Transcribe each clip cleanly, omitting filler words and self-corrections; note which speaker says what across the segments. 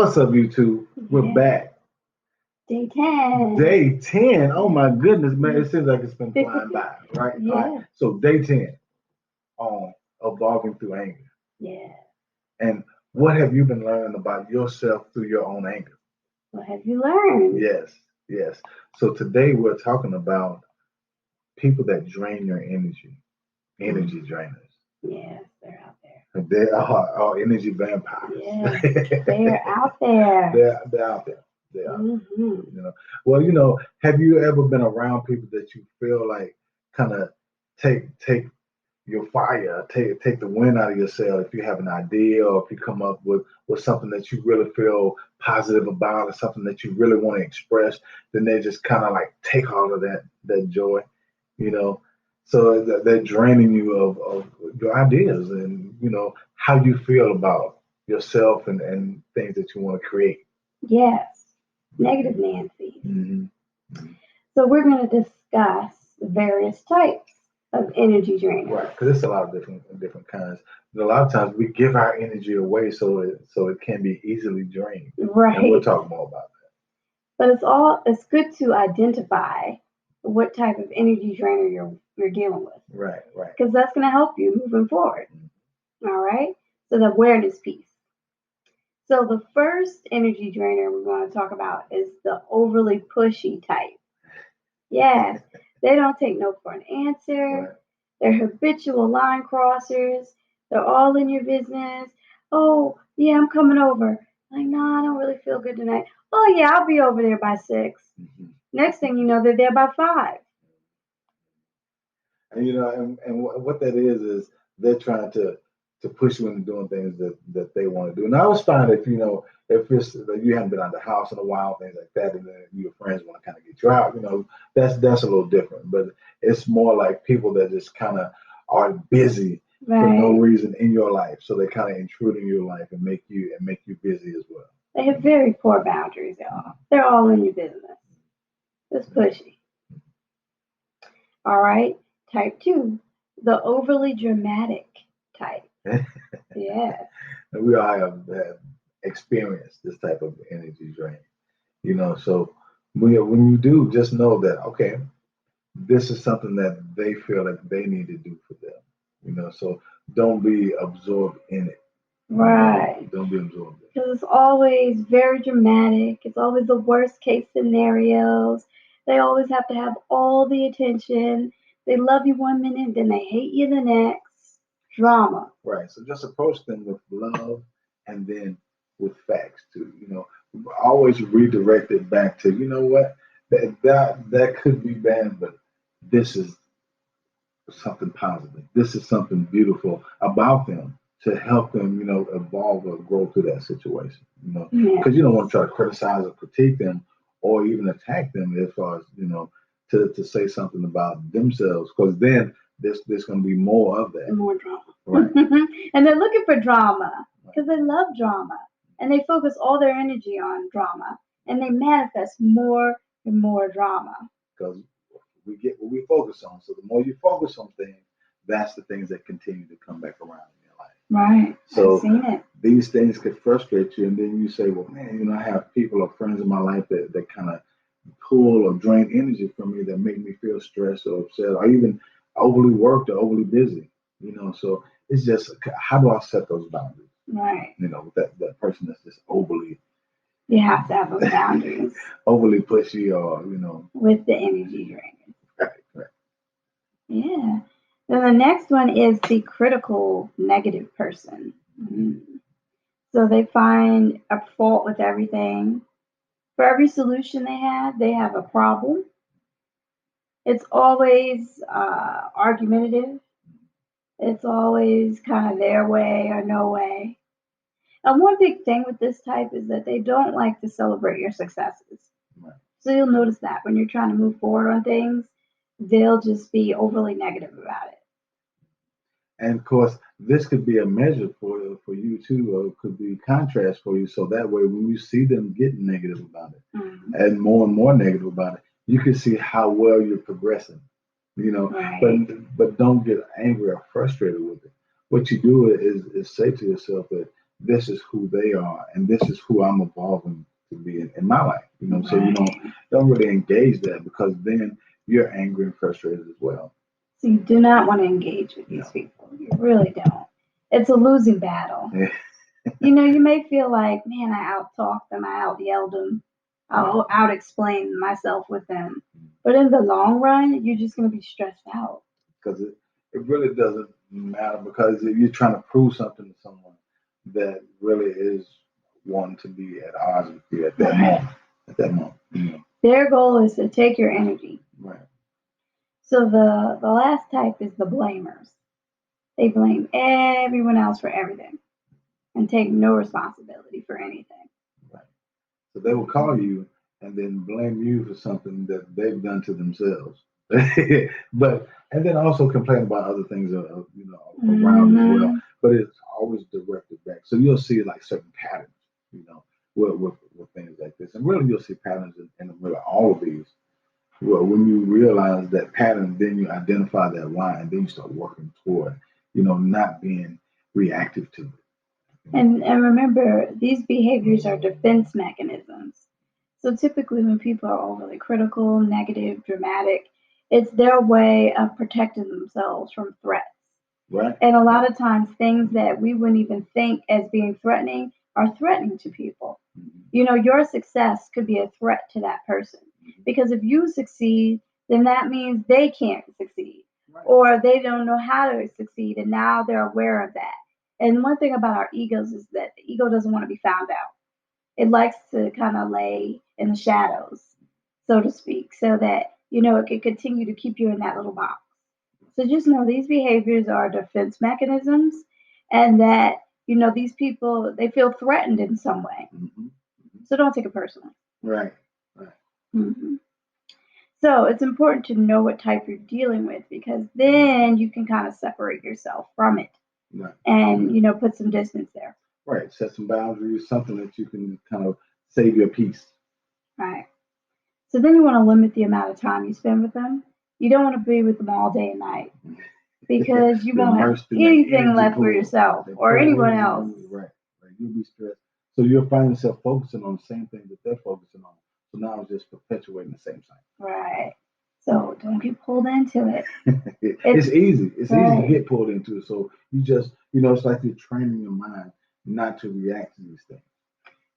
Speaker 1: What's up, YouTube? We're
Speaker 2: Yeah.
Speaker 1: back.
Speaker 2: Day 10.
Speaker 1: Day 10. Oh my goodness, man. It seems like it's been flying by, right?
Speaker 2: Yeah.
Speaker 1: All right. So day 10 on evolving through anger.
Speaker 2: Yeah.
Speaker 1: And what have you been learning about yourself through your own anger?
Speaker 2: What have you learned?
Speaker 1: Yes, yes. So today we're talking about people that drain your energy drainers.
Speaker 2: Yes, they're out there.
Speaker 1: They are energy vampires.
Speaker 2: Yeah, they're out there.
Speaker 1: They're out there. They are.
Speaker 2: Mm-hmm.
Speaker 1: Well, have you ever been around people that you feel like kind of take your fire, take the wind out of your sail if you have an idea or if you come up with something that you really feel positive about or something that you really want to express, then they just kind of like take all of that joy, you know. So they're draining you of your ideas and how you feel about yourself and things that you want to create.
Speaker 2: Yes, negative Nancy.
Speaker 1: Mm-hmm.
Speaker 2: So we're going to discuss the various types of energy drainers.
Speaker 1: Right, because it's a lot of different kinds. And a lot of times we give our energy away so it can be easily drained.
Speaker 2: Right.
Speaker 1: And we'll talk more about
Speaker 2: that. But it's good to identify what type of energy drainer you're dealing with.
Speaker 1: Right.
Speaker 2: Because that's going to help you moving forward. Mm-hmm. All right. So the awareness piece. So the first energy drainer we're going to talk about is the overly pushy type. Yes, they don't take no for an answer. Right. They're habitual line crossers. They're all in your business. Oh, yeah, I'm coming over. Like, no, I don't really feel good tonight. Oh, yeah, I'll be over there by 6. Mm-hmm. Next thing you know, they're there by 5.
Speaker 1: And and what that is they're trying to push you into doing things that they want to do. And I always find if you haven't been out of the house in a while, things like that, and then your friends want to kind of get you out, that's a little different. But it's more like people that just kind of are busy for no reason in your life, so they kind of intrude in your life and make you busy as well.
Speaker 2: They have very poor boundaries, y'all. They're all in your business. It's pushy. All right. Type 2, the overly dramatic type. Yeah.
Speaker 1: And we all have experienced this type of energy drain. So when you do, just know that, okay, this is something that they feel like they need to do for them. So don't be absorbed in it.
Speaker 2: Right.
Speaker 1: Don't be absorbed in it.
Speaker 2: Because it's always very dramatic. It's always the worst case scenarios. They always have to have all the attention. They love you one minute, then they hate you the next. Drama.
Speaker 1: Right. So just approach them with love and then with facts too. Always redirect it back to, what, that could be bad, but this is something positive. This is something beautiful about them to help them, evolve or grow through that situation. Because you don't want to try to criticize or critique them or even attack them as far as, to say something about themselves, because then there's going to be more of that.
Speaker 2: More drama.
Speaker 1: Right.
Speaker 2: And they're looking for drama because they love drama. And they focus all their energy on drama. And they manifest more and more drama.
Speaker 1: Because we get what we focus on. So the more you focus on things, that's the things that continue to come back around in your life.
Speaker 2: Right.
Speaker 1: So
Speaker 2: I've seen it.
Speaker 1: These things could frustrate you. And then you say, well, man, I have people or friends in my life that kind of pull or drain energy from me that make me feel stressed or upset or even overly worked or overly busy. So it's just, how do I set those boundaries?
Speaker 2: Right.
Speaker 1: With that person that's just overly.
Speaker 2: You have to have those boundaries.
Speaker 1: Overly pushy or,
Speaker 2: With the energy drainers.
Speaker 1: Right.
Speaker 2: Yeah. Then the next one is the critical negative person. Mm-hmm. So they find a fault with everything. For every solution they have a problem. It's always argumentative. It's always kind of their way or no way. And one big thing with this type is that they don't like to celebrate your successes.
Speaker 1: Right.
Speaker 2: So you'll notice that when you're trying to move forward on things, they'll just be overly negative about it.
Speaker 1: And of course, this could be a measure for you too, or it could be contrast for you. So that way, when you see them getting negative about it, mm-hmm. and more negative about it, you can see how well you're progressing.
Speaker 2: Right.
Speaker 1: But don't get angry or frustrated with it. What you do is say to yourself that this is who they are, and this is who I'm evolving to be in my life. So you
Speaker 2: Right.
Speaker 1: don't really engage that, because then you're angry and frustrated as well.
Speaker 2: So you do not want to engage with these
Speaker 1: No.
Speaker 2: people. You really don't. It's a losing battle.
Speaker 1: Yeah.
Speaker 2: You may feel like, man, I out talked them, I out yelled them, I'll out explain myself with them. But in the long run, you're just going to be stressed out.
Speaker 1: Because it really doesn't matter, because if you're trying to prove something to someone that really is wanting to be at odds with you at that moment.
Speaker 2: Their goal is to take your energy.
Speaker 1: Right.
Speaker 2: So the last type is the blamers. They blame everyone else for everything and take no responsibility for anything.
Speaker 1: Right. So they will call you and then blame you for something that they've done to themselves. But and then also complain about other things, around as well.
Speaker 2: Hmm.
Speaker 1: But it's always directed back. So you'll see like certain patterns, with things like this, and really you'll see patterns in really all of these. Well, when you realize that pattern, then you identify that why, and then you start working toward, not being reactive to it.
Speaker 2: And remember, these behaviors are defense mechanisms. So typically, when people are overly critical, negative, dramatic, it's their way of protecting themselves from threats.
Speaker 1: Right.
Speaker 2: And a lot of times, things that we wouldn't even think as being threatening are threatening to people.
Speaker 1: Mhm.
Speaker 2: Your success could be a threat to that person because if you succeed, then that means they can't succeed
Speaker 1: Right.
Speaker 2: or they don't know how to succeed, and now they're aware of that. And one thing about our egos is that the ego doesn't want to be found out. It likes to kind of lay in the shadows, so to speak, so that it can continue to keep you in that little box. So just know these behaviors are defense mechanisms, and that these people they feel threatened in some way.
Speaker 1: Hmm.
Speaker 2: So don't take it personally.
Speaker 1: Right. Right.
Speaker 2: Hmm. So it's important to know what type you're dealing with because then you can kind of separate yourself from it
Speaker 1: Right.
Speaker 2: and put some distance there.
Speaker 1: Right. Set some boundaries, something that you can kind of save your peace.
Speaker 2: Right. So then you want to limit the amount of time you spend with them. You don't want to be with them all day and night because you
Speaker 1: You're
Speaker 2: won't have
Speaker 1: immersed in that
Speaker 2: anything
Speaker 1: energy
Speaker 2: left for
Speaker 1: pool.
Speaker 2: yourself
Speaker 1: That
Speaker 2: or
Speaker 1: pool
Speaker 2: anyone
Speaker 1: energy
Speaker 2: else.
Speaker 1: pool. Right. Right. You'll be stressed. So you'll find yourself focusing on the same thing that they're focusing on. So now it's just perpetuating the same cycle.
Speaker 2: Right. So don't get pulled into it.
Speaker 1: It's easy. It's easy to
Speaker 2: Right.
Speaker 1: get pulled into it. So you just, it's like you're training your mind not to react to these things.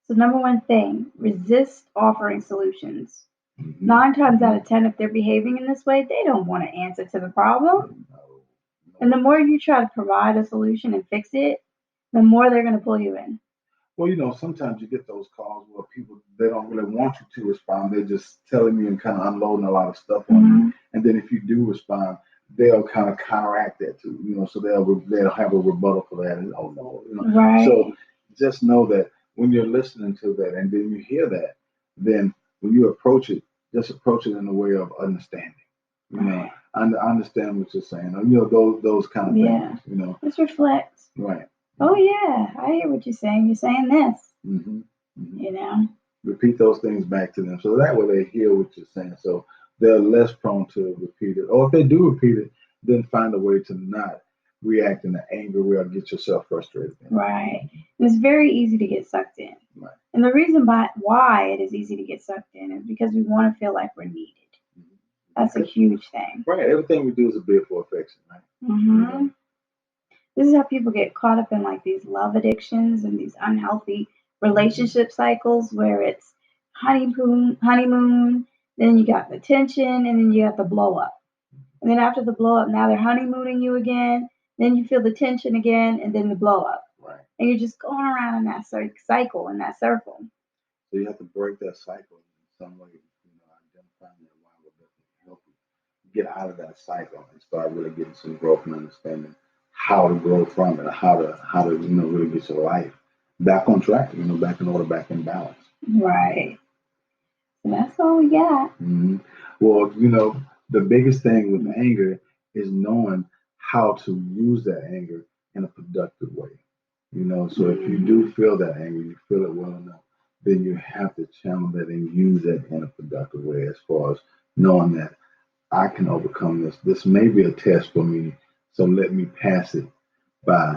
Speaker 2: So number one thing, resist offering solutions.
Speaker 1: Mm-hmm.
Speaker 2: 9 times out of 10, if they're behaving in this way, they don't want to answer to the problem.
Speaker 1: No,
Speaker 2: And
Speaker 1: no.
Speaker 2: the more you try to provide a solution and fix it, the more they're going to pull you in.
Speaker 1: Well, sometimes you get those calls where people they don't really want you to respond. They're just telling you and kind of unloading a lot of stuff on you.
Speaker 2: Hmm.
Speaker 1: And then if you do respond, they'll kind of counteract that too. So they'll have a rebuttal for that. And oh no.
Speaker 2: Right.
Speaker 1: So just know that when you're listening to that and then you hear that, then when you approach it, just approach it in a way of understanding.
Speaker 2: Right.
Speaker 1: I understand what you're saying. Those kind of
Speaker 2: Yeah.
Speaker 1: things.
Speaker 2: Just reflect.
Speaker 1: Right.
Speaker 2: Oh yeah, I hear what you're saying. You're saying this.
Speaker 1: Mm-hmm. Mm-hmm. Repeat those things back to them, so that way they hear what you're saying. So they're less prone to repeat it. Or if they do repeat it, then find a way to not react in an angry way or get yourself frustrated.
Speaker 2: Right. And it's very easy to get sucked in.
Speaker 1: Right.
Speaker 2: And the reason why it is easy to get sucked in is because we want to feel like we're needed.
Speaker 1: Mm-hmm.
Speaker 2: That's a huge thing.
Speaker 1: Right. Everything we do is a bid for affection, right?
Speaker 2: Mm-hmm. This is how people get caught up in like these love addictions and these unhealthy relationship cycles where it's honeymoon, then you got the tension, and then you got the blow up. And then after the blow up, now they're honeymooning you again. Then you feel the tension again, and then the blow up.
Speaker 1: Right.
Speaker 2: And you're just going around in that cycle, in that circle.
Speaker 1: So you have to break that cycle in some way. Identifying that why will definitely help you get out of that cycle and start really getting some growth and understanding how to grow from it, how to really get your life back on track, back in order, back in balance.
Speaker 2: Right. And that's all we got.
Speaker 1: Mm-hmm. Well, the biggest thing with anger is knowing how to use that anger in a productive way. So if you do feel that anger, you feel it well enough, then you have to channel that and use it in a productive way as far as knowing that I can overcome this. This may be a test for me, so let me pass it by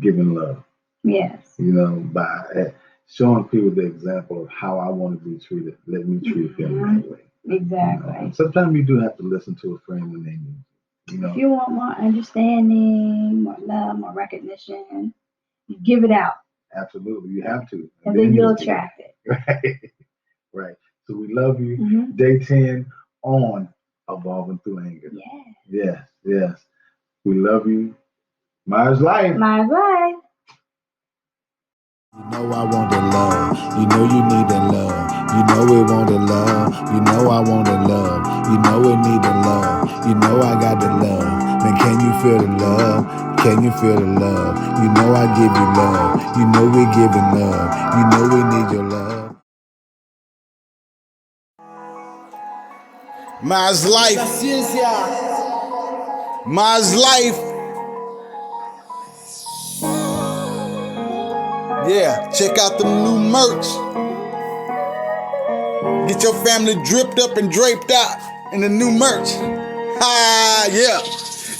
Speaker 1: giving love.
Speaker 2: Yes.
Speaker 1: You know, by showing people the example of how I want to be treated. Let me treat them that way.
Speaker 2: Exactly.
Speaker 1: You know? And sometimes you do have to listen to a friend when they need you. You know,
Speaker 2: if you want more understanding, more love, more recognition, you give it out.
Speaker 1: Absolutely, you have to,
Speaker 2: And then you'll attract it.
Speaker 1: Right, right. So we love you.
Speaker 2: Mm-hmm.
Speaker 1: Day 10 on Evolving Through Anger.
Speaker 2: Yes.
Speaker 1: Yes. We love you. Ma's life.
Speaker 2: My life.
Speaker 3: You know I want the love. You know you need the love. You know we want the love. You know I want the love. You know we need the love. You know I got the love. Man, can you feel the love? Can you feel the love? You know I give you love. You know we giving love. You know we need your love. Ma's life. Ma's life. Yeah, check out the new merch. Get your family dripped up and draped out in the new merch. Ah, yeah.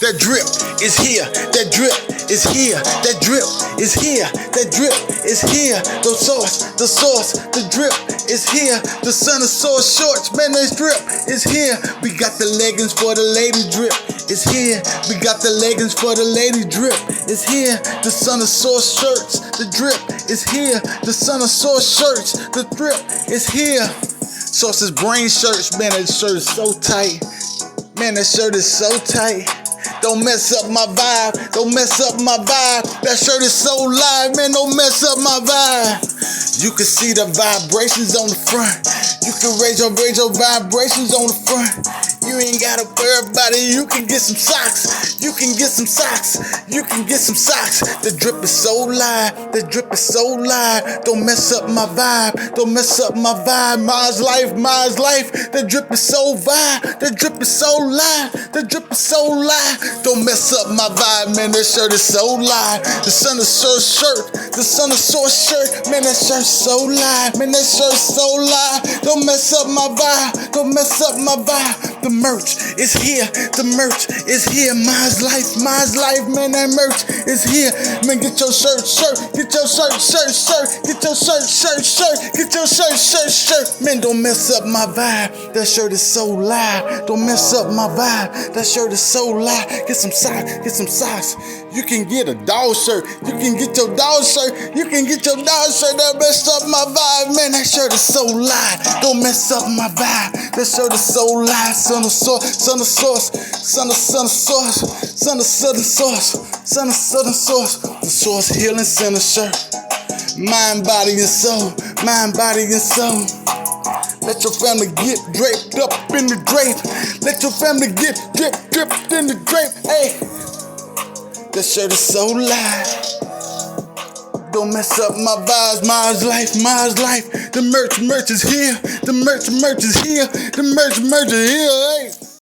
Speaker 3: That drip is here. That drip is here. That drip is here. That drip is here. The source, the drip is here. The son of source shorts, man, that drip is here. We got the leggings for the lady drip. It's here. We got the leggings for the lady drip. It's here. The son of source shirts. The drip is here. The son of source shirts. The drip is here. Source's brain shirts, man, that shirt is so tight. Man, that shirt is so tight. Don't mess up my vibe. Don't mess up my vibe. That shirt is so live, man. Don't mess up my vibe. You can see the vibrations on the front. You can raise your vibrations on the front. You ain't gotta worry about it. You can get some socks. You can get some socks. You can get some socks. The drip is so live. The drip is so live. Don't mess up my vibe. Don't mess up my vibe. Ma's life. Ma's life. The drip is so vibe. The drip is so live. The drip is so live. Don't mess up my vibe, man. That shirt is so live. The son of source shirt. The son of source shirt. Man, that shirt's so live. Man, that shirt's so live. Don't mess up my vibe. Don't mess up my vibe. The merch is here. The merch is here. Ma's life. Ma's life, man. That merch is here. Man, get your shirt. Get your shirt. Get your shirt. Get your shirt. Man, don't mess up my vibe. That shirt is so live. Don't mess up my vibe. That shirt is so live. Get some socks. Get some socks. You can get a dog shirt. You can get your dog shirt. You can get your dog shirt. That messed up my vibe. Man, that shirt is so live. Don't mess up my vibe. That shirt is so live. Son of source. Son of source. Son of source. Son of southern source. Son of southern source. The source healing center shirt. Mind, body, and soul. Mind, body, and soul. Let your family get draped up in the drape. Let your family get dripped in the drape. Hey, that shirt is so live. Don't mess up my vibes. Ma's life. Ma's life. The merch is here. The merch is here. The merch is here. Hey.